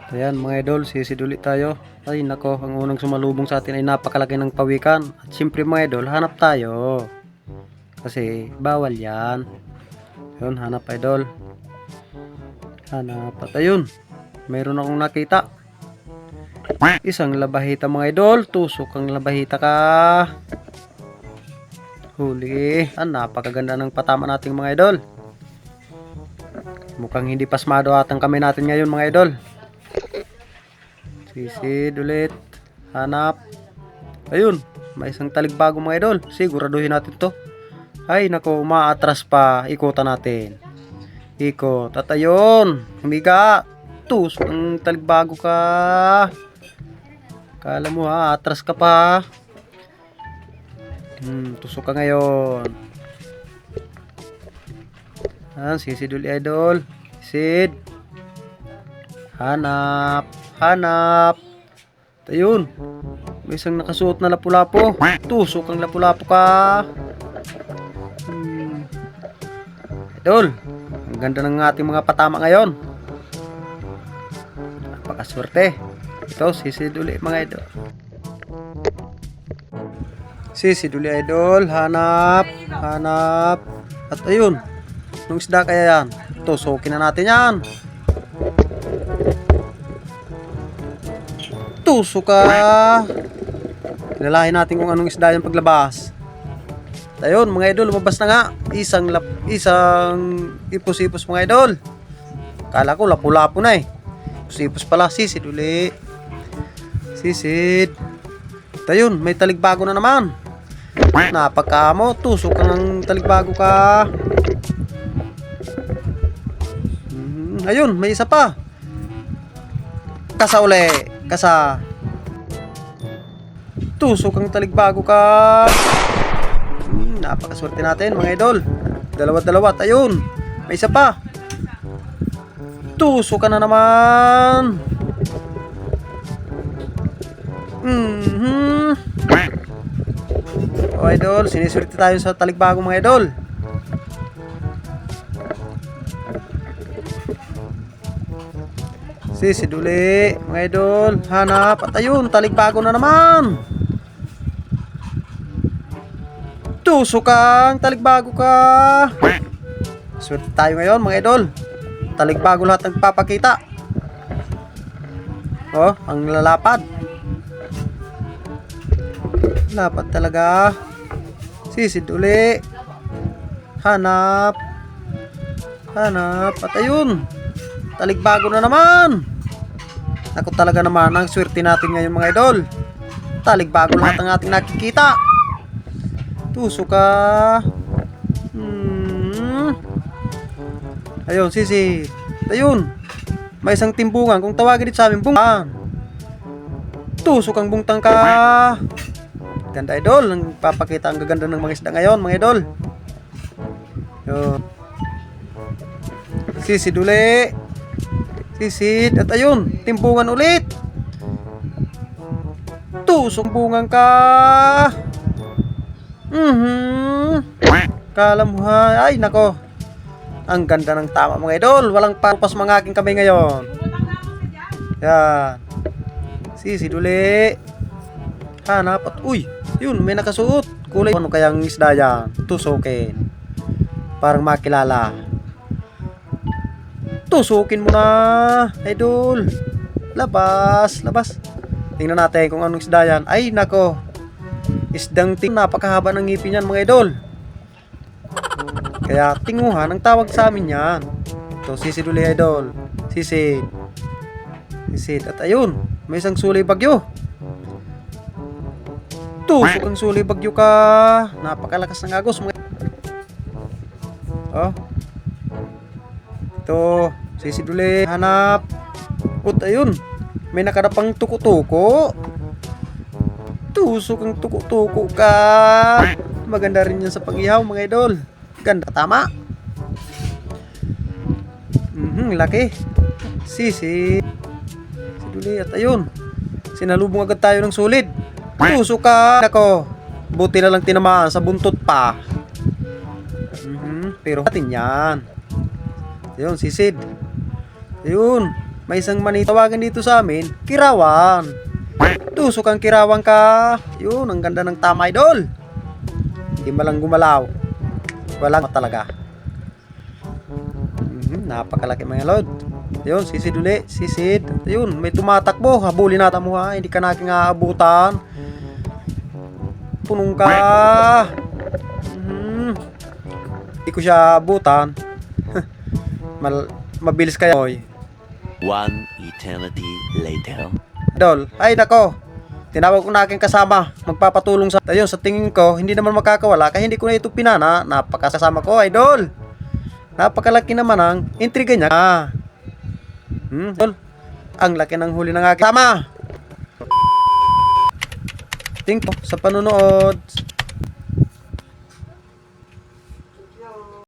Ayan mga idol, sisid ulit tayo. Ay nako, ang unang sumalubong sa atin ay napakalaki ng pawikan. At siyempre mga idol, hanap tayo. Kasi bawal yan. Yun, hanap idol. Hanap. At ayun, mayroon akong nakita. Isang labahita mga idol. Tusok ang labahita ka. Huli. Napakaganda ng patama nating mga idol. Mukhang hindi pasmado atang kamay natin ngayon mga idol. Sisid ulit. Hanap. Ayun, may isang taligbago mga idol. Siguraduhin natin to. Ay nako, maatras pa. Ikutan natin. Ikot. At ayun, humiga. Tusok ang taligbago ka. Kala mo ha, atras ka pa. Tusok ka ngayon. Sisid ulit idol. Sisid. Hanap. Hanap. Ayun. May isang nakasuot na lapu-lapo. Tusok ang lapu-lapo ka. Idol. Ang ganda ng ating mga patama ngayon. Napakaswerte. Ito, sisid ulit mga idol. Sisid ulit idol. Hanap. Hanap. At ayun. Nung isda kaya yan. Tusokin na natin yan. Tusok ka. Kilalahin natin kung anong isda yung paglabas. Ayun mga idol, lumabas na nga. Isang ipos-ipos mga idol. Kala ko lapu-lapo na eh. Ipos-ipos pala. Sisid uli. Sisid. Ayun, may taligbago na naman. Napakamo. Tusok ka ng taligbago ka. Ayun, may isa pa. Kasa uli. Kasa. Tusok ang taligbago ka. Napakaswerte natin mga idol. Dalawa-dalawa. Ayun. May isa pa. Tusok ka na naman. O idol, siniswerte tayo sa taligbago mga idol. Sisid uli mga idol. Hanap. At ayun, taligbago na naman. Tusok kang taligbago ka. Swerte tayo ngayon mga idol. Taligbago lahat nagpapakita. Oh, ang lalapad. Lapad talaga. Sisid uli. Hanap. Hanap. At ayun, taligbago na naman. Ako talaga naman ang swerte natin ngayon mga idol. Taligbago lahat ang ating nakikita. Tusok ka. Ayun, sisi. Ayun. May isang timbungan. Kung tawagin dito sa amin, bungtang. Tusok ang bungtang ka. Ganda idol. Nagpapakita ang gaganda ng mga isda ngayon mga idol. Ayun. Sisid uli. Sisid. At ayun, timbungan ulit. Tusok bungang ka. Kala mo ha. Ay nako. Ang ganda ng tama mga idol. Walang parupas mga aking kamay ngayon. Yan. Sisid uli. Hanap. At uy, yun, may nakasuot. Kulay. Ano kayang isda yan? Tusukin. Parang makilala. Tusukin mo na, idol. Labas, labas. Tingnan natin kung anong isda yan. Ay nako. Isdang napakahaba ng ngipin yan mga idol. Kaya tinguhan ang tawag sa amin yan. Ito, sisid uli idol. Sisid. Sisid. At ayun, may isang suli bagyo. Tusok ang suli bagyo ka. Napakalakas ng agos. Oh. Ito, sisid uli. Hanap. At ayun, may nakadapang tuko-tuko. Tusok ang tuko-tuko ka. Maganda rin yan sa pag-ihaw mga idol. Ganda, tama. Laki. Sisi. Siduli. At ayun, sinalubong agad tayo ng sulid. Tusok ka. Nako, buti na lang tinamaan sa buntot pa. Pero natin yan. Ayun, sisid. Ayun, May isang manito tawagan dito sa amin, Kirawan. Tusok ang Kirawan ka. Yun, ang ganda ng tama, idol. Hindi malang gumalaw. Walang talaga. Napakalaki mga lod. Yun, sisid uli, sisid. Yun, may tumatakbo. Habulin natin mo ha, hindi ka naking aabutan. Punong ka. Hindi ko siya abutan. Mabilis kaya, oy. One eternity later. Idol, ay nako. Tinawag ko na aking kasama. Magpapatulong sa ayun, sa tingin ko, hindi naman makakawala kaya hindi ko na ito pinana. Napakasama ko, idol. Napakalaki naman ang intriga niya. Idol, ang laki ng huli ng aking kasama. Tingko sa panonood.